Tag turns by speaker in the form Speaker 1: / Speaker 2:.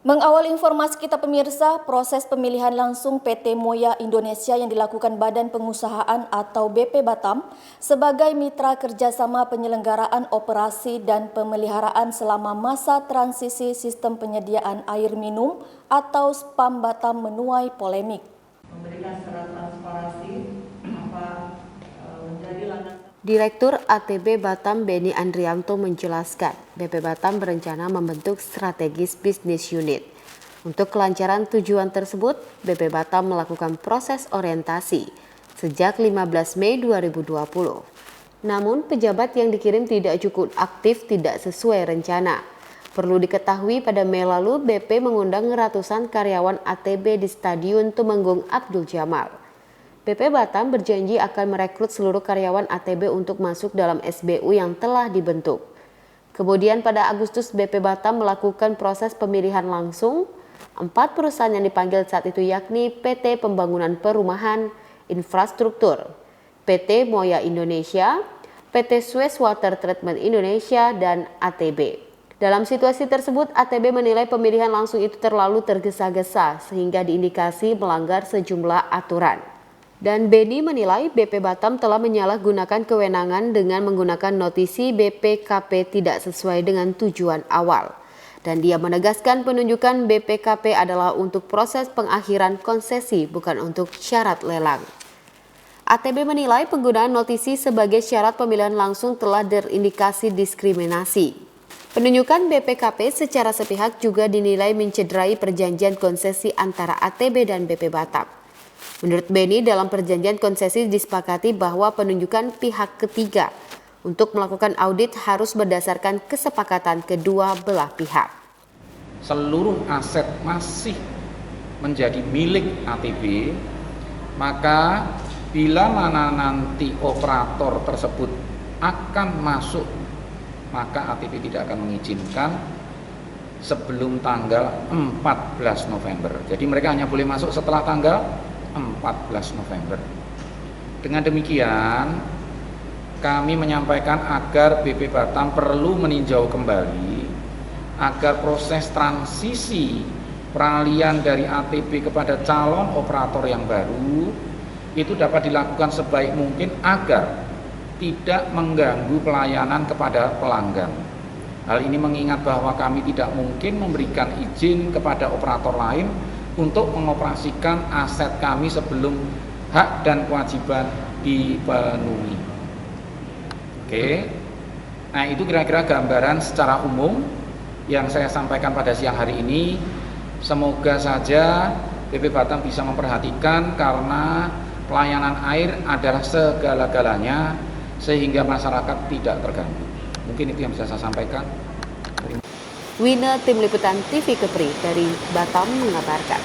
Speaker 1: Mengawal informasi kita pemirsa, proses pemilihan langsung PT Moya Indonesia yang dilakukan Badan Pengusahaan atau BP Batam sebagai mitra kerjasama penyelenggaraan operasi dan pemeliharaan selama masa transisi sistem penyediaan air minum atau SPAM Batam menuai polemik.
Speaker 2: Memberikan secara transparansi menjadi landasan.
Speaker 3: Direktur ATB Batam Beni Andrianto menjelaskan, BP Batam berencana membentuk strategis bisnis unit. Untuk kelancaran tujuan tersebut, BP Batam melakukan proses orientasi sejak 15 Mei 2020. Namun, pejabat yang dikirim tidak cukup aktif tidak sesuai rencana. Perlu diketahui pada Mei lalu, BP mengundang ratusan karyawan ATB di Stadion Tumenggung Abdul Jamal. BP Batam berjanji akan merekrut seluruh karyawan ATB untuk masuk dalam SBU yang telah dibentuk. Kemudian pada Agustus BP Batam melakukan proses pemilihan langsung. 4 perusahaan yang dipanggil saat itu yakni PT Pembangunan Perumahan Infrastruktur, PT Moya Indonesia, PT Suez Water Treatment Indonesia, dan ATB. Dalam situasi tersebut, ATB menilai pemilihan langsung itu terlalu tergesa-gesa sehingga diindikasi melanggar sejumlah aturan. Dan Beni menilai BP Batam telah menyalahgunakan kewenangan dengan menggunakan notisi BPKP tidak sesuai dengan tujuan awal. Dan dia menegaskan penunjukan BPKP adalah untuk proses pengakhiran konsesi, bukan untuk syarat lelang. ATB menilai penggunaan notisi sebagai syarat pemilihan langsung telah terindikasi diskriminasi. Penunjukan BPKP secara sepihak juga dinilai mencederai perjanjian konsesi antara ATB dan BP Batam. Menurut Beni, dalam perjanjian konsesi disepakati bahwa penunjukan pihak ketiga untuk melakukan audit harus berdasarkan kesepakatan kedua belah pihak.
Speaker 4: Seluruh aset masih menjadi milik ATB, maka bila mana nanti operator tersebut akan masuk, maka ATB tidak akan mengizinkan sebelum tanggal 14 November. Jadi mereka hanya boleh masuk setelah tanggal 14 November. Dengan demikian, kami menyampaikan agar BP Batam perlu meninjau kembali agar proses transisi peralihan dari ATB kepada calon operator yang baru itu dapat dilakukan sebaik mungkin agar tidak mengganggu pelayanan kepada pelanggan. Hal ini mengingat bahwa kami tidak mungkin memberikan izin kepada operator lain untuk mengoperasikan aset kami sebelum hak dan kewajiban dipenuhi. Oke, nah itu kira-kira gambaran secara umum yang saya sampaikan pada siang hari ini. Semoga saja BP Batam bisa memperhatikan karena pelayanan air adalah segala-galanya sehingga masyarakat tidak terganggu. Mungkin itu yang bisa saya sampaikan.
Speaker 3: Wina, Tim Liputan TV Kepri dari Batam mengabarkan.